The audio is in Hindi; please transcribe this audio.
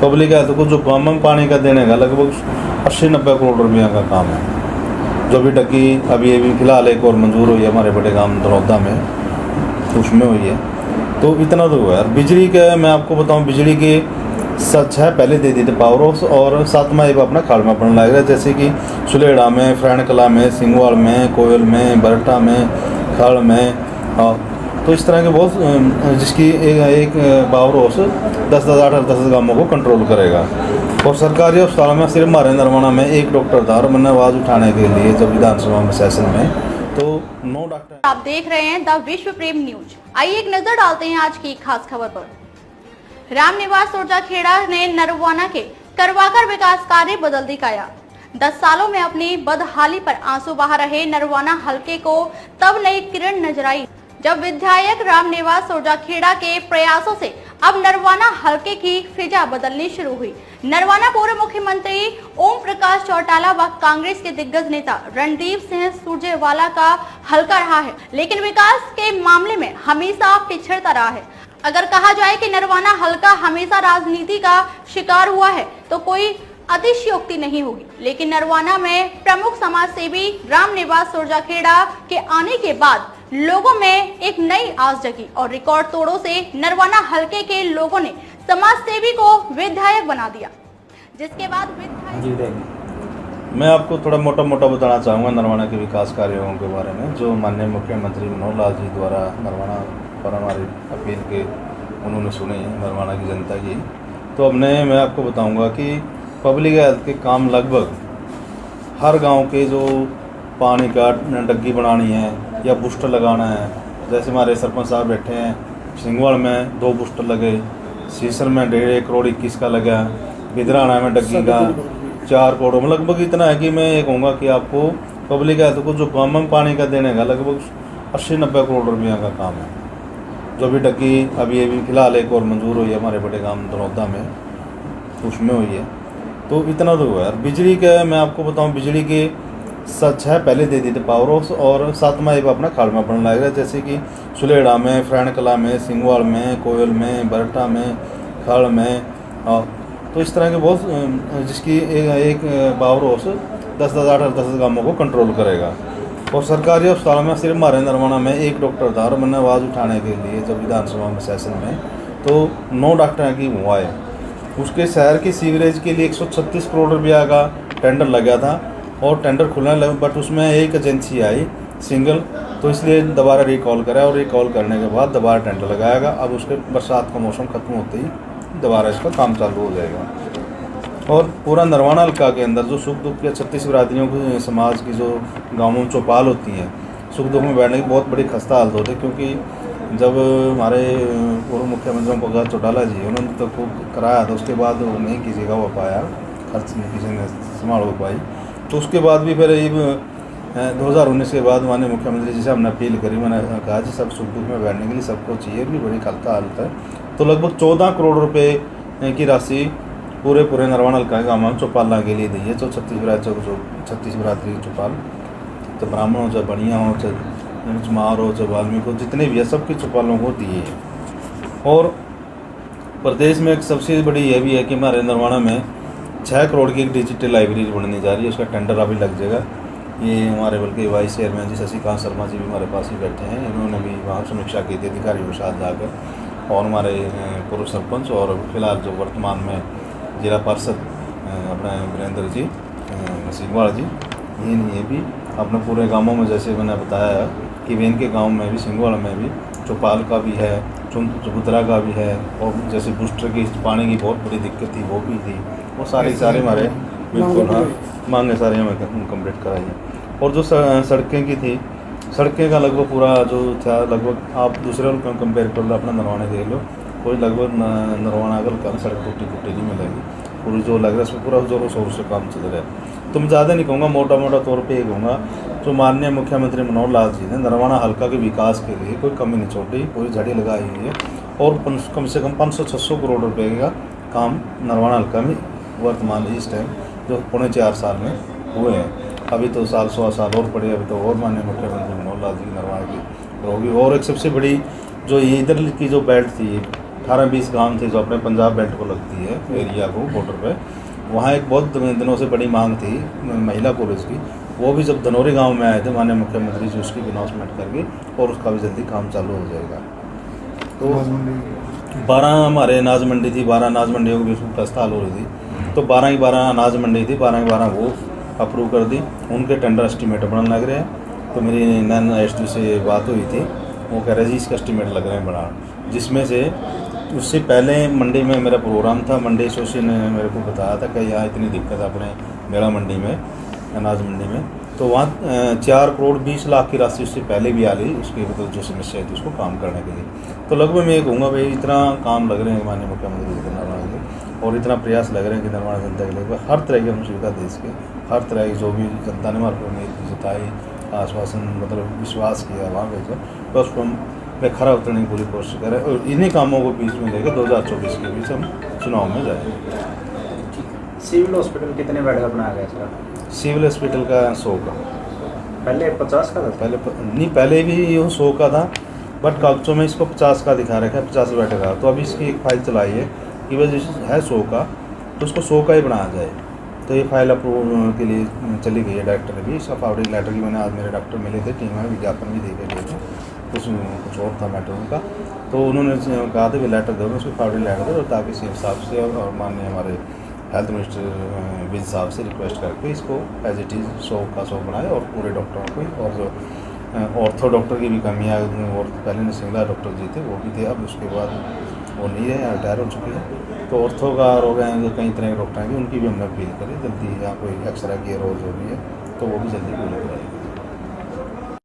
पब्लिक हेल्थ को जो गाँव में पानी का देने का लगभग 80-90 करोड़ रुपया का काम है, जो भी डग्गी अभी फिलहाल एक और मंजूर हुई है हमारे बड़े गांव दरौदा में, उसमें हुई है। तो इतना तो हुआ है। बिजली का मैं आपको बताऊं, बिजली की 6 पहले दे दी थी पावर हाउस, और 7वां एक अपना खाड़ में बनने लग रहा है, जैसे कि सुलेड़ा में, फ्रैंड कला में, सिंगवाल में, कोयल में, बरटा में, खाड़ में, तो इस तरह के बहुत, जिसकी एक पावर हाउस 10,000 गाँवों को कंट्रोल करेगा। और सरकारी अस्पताल में सिर्फ हमारे नरवाना में एक डॉक्टर था, और मैंने आवाज़ उठाने के लिए जब विधानसभा में सेशन में, तो 9 डॉक्टर। आप देख रहे हैं द विश्व प्रेम न्यूज। आइए एक नजर डालते हैं आज की खास खबर पर। रामनिवास सोरजाखेड़ा ने नरवाना के करवाकर विकास कार्य बदल दी काया। 10 सालों में अपनी बदहाली पर आंसू बहा रहे नरवाना हलके को तब नई किरण नजर आई, जब विधायक रामनिवास सोरजाखेड़ा के प्रयासों से अब नरवाना हलके की फिजा बदलनी शुरू हुई। नरवाना पूर्व मुख्यमंत्री ओम प्रकाश चौटाला व कांग्रेस के दिग्गज नेता रणदीप सिंह सुरजेवाला का हलका रहा है, लेकिन विकास के मामले में हमेशा पिछड़ता रहा है। अगर कहा जाए कि नरवाना हलका हमेशा राजनीति का शिकार हुआ है तो कोई अतिशयोक्ति नहीं होगी, लेकिन नरवाना में प्रमुख समाज सेवी रामनिवास सोरजाखेड़ा के आने के बाद लोगों में एक नई आस जगी और रिकॉर्ड तोड़ों से नरवाना हलके के लोगों ने समाज सेवी को विधायक बना दिया, जिसके बाद विधायक। मैं आपको थोड़ा मोटा मोटा बताना चाहूँगा नरवाना के विकास कार्यों के बारे में, जो माननीय मुख्यमंत्री मनोहर लाल जी द्वारा नरवाना पर हमारी अपील के उन्होंने सुनी है नरवाना की जनता की। तो अब मैं आपको बताऊंगा कि पब्लिक हेल्थ के काम लगभग हर गांव के, जो पानी का डग्गी बनानी है या बूस्टर लगाना है, जैसे हमारे सरपंच साहब बैठे हैं, सिंगवाल में 2 बूस्टर लगे, सीसर में 1.5 करोड़ 21 का लगा, बिदराना में डग्गी का 4 करोड़, लगभग इतना है कि मैं ये कहूँगा कि आपको पब्लिक हेल्थ को जो गाँव में पानी का देने का लगभग 80-90 करोड़ रुपया का काम है, जो भी डग्गी अभी फिलहाल एक और मंजूर हुई है हमारे बड़े गांव दरौदा में, उसमें हुई है। तो इतना तो हुआ है। बिजली का मैं आपको बताऊं, बिजली की 6 पहले दे दी थी पावर हाउस, और 7वां एक अपना खाड़ में बनने लग रहा है, जैसे कि सुलेड़ा में, फ्रैंड कला में, सिंगवाल में, कोयल में, बरटा में, खाड़ में, तो इस तरह के बहुत, जिसकी एक पावर हाउस 10,000 गाँवों को कंट्रोल करेगा। और सरकारी अस्पताल में सिर्फ हमारे नरवाना में एक डॉक्टर था, और मैंने आवाज़ उठाने के लिए जब विधानसभा में सेशन में, तो 9 डॉक्टर की हुआ है। उसके शहर की सीवरेज के लिए 136 करोड़ रुपया का टेंडर लगा था, और टेंडर खुलने लगा, बट उसमें एक एजेंसी आई सिंगल, तो इसलिए दोबारा रिकॉल करा, और रिकॉल करने के बाद दोबारा टेंडर लगाएगा। अब उसके बरसात का मौसम खत्म होते ही दोबारा इसका काम चालू हो जाएगा। और पूरा नरवाना हल्का के अंदर जो सुख दुख के 36 बिरादरियों की समाज की जो गाँवों में चौपाल होती हैं, सुख दुख में बैठने की बहुत बड़ी खस्ता हालत होती है, क्योंकि जब हमारे पूर्व मुख्यमंत्री ओम प्रकाश चौटाला जी उन्होंने तो खूब कराया था, उसके बाद वो नहीं किसी का हो पाया, खर्च नहीं किसी ने संभाल हो पाई। तो उसके बाद भी फिर 2019 के बाद माननीय मुख्यमंत्री जी से हमने अपील करी, मैंने कहा जी सब सुख दुख में बैठने के लिए सबको चाहिए, भी बड़ी खस्ता हालत है। तो लगभग 14 करोड़ रुपये की राशि पूरे नरवाना हल्का गाँव में चौपाला के लिए दी है, जो 36 बिरादरी चौपाल, तो ब्राह्मण हो, चाहे बढ़िया हो, चाहे चमार हो, चाहे वाल्मीकि हो, जितने भी है सबकी चौपालों को दिए है। और प्रदेश में एक सबसे बड़ी यह भी है कि हमारे नरवाना में 6 करोड़ की एक डिजिटल लाइब्रेरी बनने जा रही है, उसका टेंडर अभी लग जाएगा। ये हमारे बल्कि वाइस चेयरमैन जी शशिकांत शर्मा जी भी हमारे पास ही बैठे हैं, इन्होंने भी वहाँ समीक्षा की थी अधिकारियों के साथ जाकर, और हमारे पूर्व सरपंच और फिलहाल जो वर्तमान में जिला पार्षद अपने वीरेंद्र जी सिंगवाल जी, ये भी अपने पूरे गांवों में, जैसे मैंने बताया कि वेन के गांव में भी, सिंगवाल में भी चौपाल का भी है, चबूतरा का भी है, और जैसे बूस्टर की पानी की बहुत बड़ी दिक्कत थी वो भी थी, वो सारे हमारे बिल्कुल हाँ मांगे सारे हमें कम्प्लीट कराई है। और जो सड़कें की थी, सड़कें का लगभग पूरा जो था, लगभग आप दूसरे को कंपेयर कर लो, अपना नरवाना देख लो, कोई लगभग नरवाना अगर सड़क टूटी नहीं मिलेगी, पूरी जो लग रहा है उसमें पूरा जोरों शोर से काम चल रहा है। तो मैं ज़्यादा नहीं कहूँगा, मोटा तौर पे ये कहूँगा, जो माननीय मुख्यमंत्री मनोहर लाल जी ने नरवाना हल्का के विकास के लिए कोई कमी नहीं छोड़ी, पूरी झड़ी लगाई हुई है, और कम से कम 500-600 करोड़ रुपए का काम नरवाना हल्का में वर्तमान इस टाइम जो 3.25 साल में हुए हैं। अभी तो साल 100 साल और पड़े, अभी तो और माननीय मुख्यमंत्री मनोहर लाल जी की नरवाना की होगी। और एक सबसे बड़ी जो ये इधर की जो बेल्ट थी 18-20 गांव थे जो अपने पंजाब बेल्ट को लगती है एरिया को बॉर्डर पे। वहाँ एक बहुत दिनों से बड़ी मांग थी महिला पुलिस की। वो भी जब धनौरी गांव में आए थे माननीय मुख्यमंत्री जी उसकी भी अनाउंसमेंट करके और उसका भी जल्दी काम चालू हो जाएगा। तो 12 हमारे अनाज मंडी थी, 12 अनाज मंडियों के बीच में प्रस्ताव हो रही थी, तो 12 की 12 अनाज मंडी थी, 12 की 12 वो अप्रूव कर दी। उनके टेंडर एस्टीमेट बनने लग रहे हैं। तो मेरी नैन एसडी से बात हुई थी, वो कह रहे जी इसका एस्टीमेट लग रहे हैं बना, जिसमें से उससे पहले मंडी में मेरा प्रोग्राम था। मंडी एसोसिएशन ने मेरे को बताया था कि यहाँ इतनी दिक्कत है अपने मेरा मंडी में, अनाज मंडी में, तो वहाँ 4 करोड़ 20 लाख की राशि उससे पहले भी आ गई उसकी मतलब जो समस्या थी उसको काम करने के लिए। तो लगभग मैं ये कहूँगा भाई इतना काम लग रहे हैं माननीय मुख्यमंत्री जी के निर्माण के, और इतना प्रयास लग रहे हैं कि निर्माण जनता के लिए हर तरह की हम सुविधा दे सके। हर तरह की जो भी जनता ने हमारे को उम्मीद जताई, आश्वासन मतलब विश्वास किया वहाँ पे, तो उसको हम मैं खरा उतरने की पूरी कोशिश करें और इन्हीं कामों को बीच में लेकर 2024 के बीच हम चुनाव में जाएंगे। सिविल हॉस्पिटल कितने बेड का बनाया गया सर? सिविल हॉस्पिटल का 100 का, पहले 50 का था। पहले भी ये 100 का था, बट कागजों में इसको 50 का दिखा रखा है, 50 बेड का। तो अभी इसकी एक फाइल चलाई है कि वजह है 100 का, तो उसको 100 का ही बनाया जाए। तो ये फाइल अप्रूव के लिए चली गई है डायरेक्टर ने भी। इसका फॉरवर्डिंग लेटर की मैंने आज मेरे डॉक्टर मिले थे, टीम में विज्ञापन भी दे के गए थे, कुछ और था मैटर उनका, तो उन्होंने कहा था कि लेटर दो, उसको फॉरवर्डिंग लेटर दो, ताकि सीएम साहब से और माननीय हमारे हेल्थ मिनिस्टर विज साहब से रिक्वेस्ट करके इसको एज इट इज़ 100 का 100 बनाए और पूरे डॉक्टरों को। और जो ऑर्थो डॉक्टर की भी कमियाँ, और पहले ने सिंगला डॉक्टर जी थे वो भी थे, अब उसके बाद वो नहीं है, रिटायर हो चुके हैं। तो ऑर्थो का रोग हैं जो कई तरह के डॉक्टर हैं उनकी भी हमने अपील करी जल्दी, या कोई एक्सरे की रोज हो रही है तो वो भी जल्दी पूरी करें।